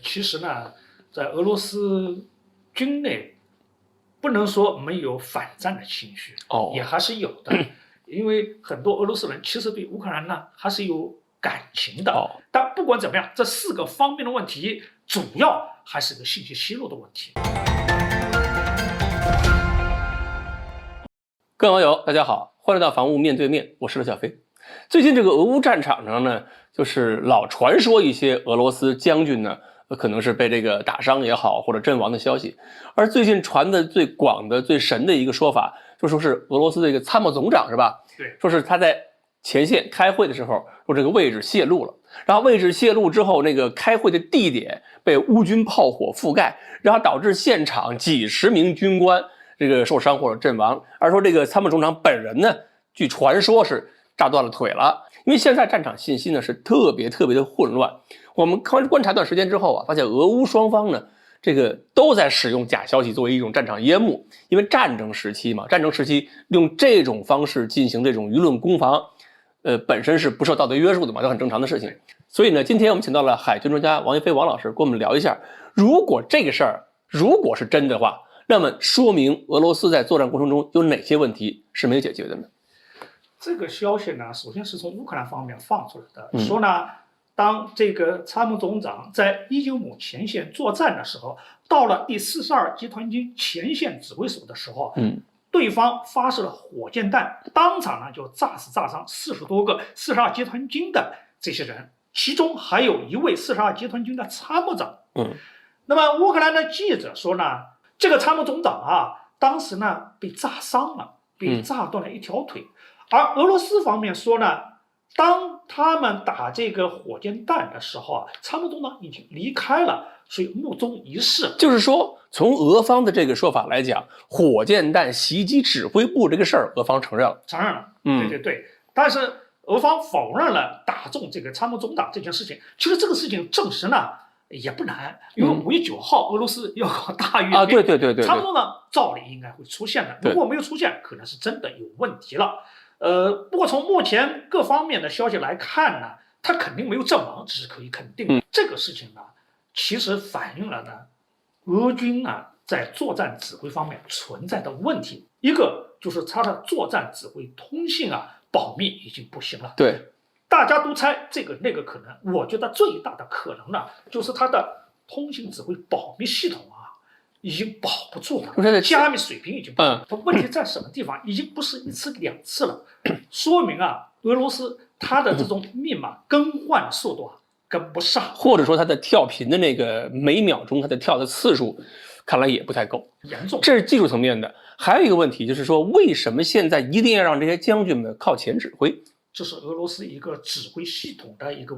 其实呢，在俄罗斯军内不能说没有反战的情绪，也还是有的。因为很多俄罗斯人其实对乌克兰呢还是有感情的。但不管怎么样，这4个方面的问题，主要还是个信息泄露的问题。各位网友，大家好，欢迎来到防务面对面，我是刘小飞。最近这个俄乌战场上呢，就是老传说一些俄罗斯将军呢，可能是被这个打伤也好，或者阵亡的消息。而最近传的最广的、最神的一个说法，就说是俄罗斯的一个参谋总长是吧？对，说是他在前线开会的时候，说这个位置泄露了，然后位置泄露之后，那个开会的地点被乌军炮火覆盖，然后导致现场几十名军官这个受伤或者阵亡。而说这个参谋总长本人呢，据传说是炸断了腿了。因为现在战场信息呢是特别的混乱，我们观察段时间之后啊，发现俄乌双方呢这个都在使用假消息作为一种战场烟幕。因为战争时期嘛，战争时期用这种方式进行这种舆论攻防，本身是不受道德约束的嘛，这很正常的事情。所以呢，今天我们请到了海军专家王一飞王老师跟我们聊一下，如果这个事儿如果是真的话，那么说明俄罗斯在作战过程中有哪些问题是没有解决的呢？这个消息呢，首先是从乌克兰方面放出来的，说呢，当这个参谋总长在195前线作战的时候，到了第42集团军前线指挥所的时候，对方发射了火箭弹，当场呢就炸死炸伤40多个42集团军的这些人，其中还有一位42集团军的参谋长。那么乌克兰的记者说呢，这个参谋总长啊，当时呢被炸伤了，被炸断了一条腿。而俄罗斯方面说呢，当他们打这个火箭弹的时候啊，参谋总长已经离开了，所以目中一事。就是说，从俄方的这个说法来讲，火箭弹袭击指挥部这个事儿，俄方承认了。对。但是俄方否认了打中这个参谋总长这件事情。其实这个事情证实呢也不难，因为5月9号俄罗斯要搞大阅兵啊，对，参谋总长照理应该会出现的。如果没有出现，可能是真的有问题了。不过从目前各方面的消息来看呢，他肯定没有阵亡，这是可以肯定的。这个事情呢，其实反映了呢，俄军啊在作战指挥方面存在的问题。一个就是他的作战指挥通信啊保密已经不行了。对，大家都猜这个那个可能，我觉得最大的可能呢，就是他的通信指挥保密系统啊已经保不住了，加密水平已经不行。它问题在什么地方？已经不是1次2次了，说明啊，俄罗斯它的这种密码更换速度啊跟不上，或者说它的跳频的那个每秒钟它的跳的次数，看来也不太够，严重。这是技术层面的。还有一个问题就是说，为什么现在一定要让这些将军们靠前指挥？这是俄罗斯一个指挥系统的一个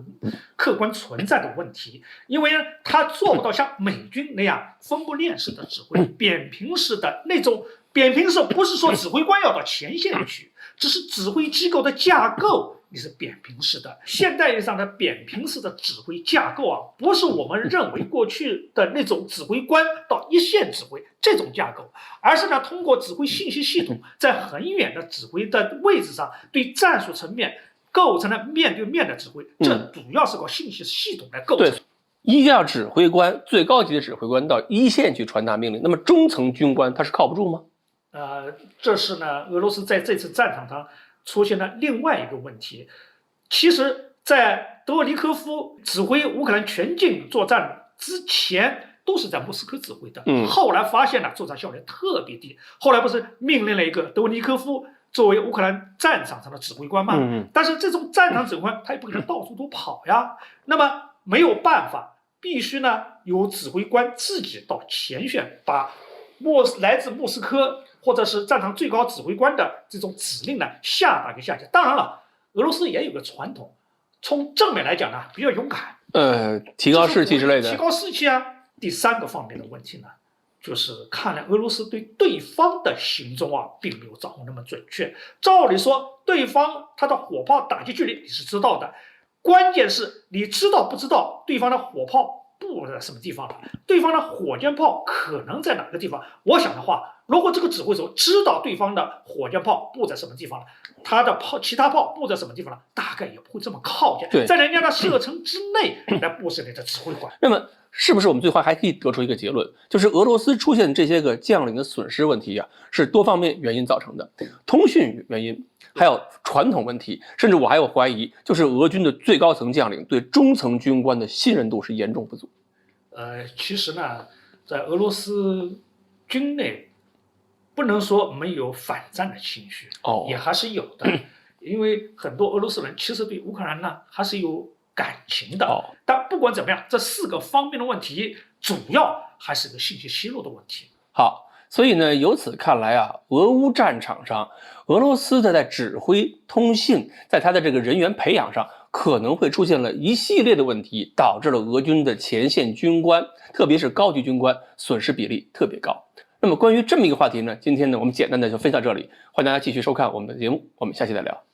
客观存在的问题，因为呢，它做不到像美军那样分布链式的指挥，扁平式的那种。扁平式不是说指挥官要到前线去，只是指挥机构的架构你是扁平式的。现代意义上的扁平式的指挥架构啊，不是我们认为过去的那种指挥官到一线指挥这种架构，而是呢通过指挥信息系统在很远的指挥的位置上对战术层面构成了面对面的指挥，这主要是靠信息系统来构成。一定要指挥官最高级的指挥官到一线去传达命令，那么中层军官他是靠不住吗？这是呢，俄罗斯在这次战场上出现了另外一个问题。其实，在德沃尼科夫指挥乌克兰全境作战之前，都是在莫斯科指挥的。后来发现了作战效率特别低，后来不是命令了一个德沃尼科夫作为乌克兰战场上的指挥官吗？但是这种战场指挥官他也不可能到处都跑呀，那么没有办法，必须呢由指挥官自己到前线把来自莫斯科或者是战场最高指挥官的这种指令呢下达给下级。当然了，俄罗斯也有个传统，从正面来讲呢比较勇敢，提高士气之类的。提高士气啊。第3个方面的问题呢，就是看来俄罗斯对对方的行踪啊并没有掌握那么准确。照理说，对方他的火炮打击距离你是知道的，关键是你知道不知道对方的火炮布在什么地方了，对方的火箭炮可能在哪个地方。我想的话，如果这个指挥手知道对方的火箭炮布在什么地方了，他的其他炮布在什么地方了，大概也不会这么靠近，在人家的射程之内来布设你的指挥官。那么，是不是我们最后还可以得出一个结论，就是俄罗斯出现这些个将领的损失问题啊，是多方面原因造成的，通讯原因，还有传统问题，甚至我还有怀疑，就是俄军的最高层将领对中层军官的信任度是严重不足。其实呢，在俄罗斯军内，不能说没有反战的情绪，也还是有的，因为很多俄罗斯人其实对乌克兰呢还是有感情的。但不管怎么样，这4个方面的问题，主要还是个信息泄露的问题。好，所以呢，由此看来啊，俄乌战场上，俄罗斯在指挥、通信，在他的这个人员培养上，可能会出现了一系列的问题，导致了俄军的前线军官，特别是高级军官损失比例特别高。那么关于这么一个话题呢，今天呢，我们简单的就分享这里，欢迎大家继续收看我们的节目，我们下期再聊。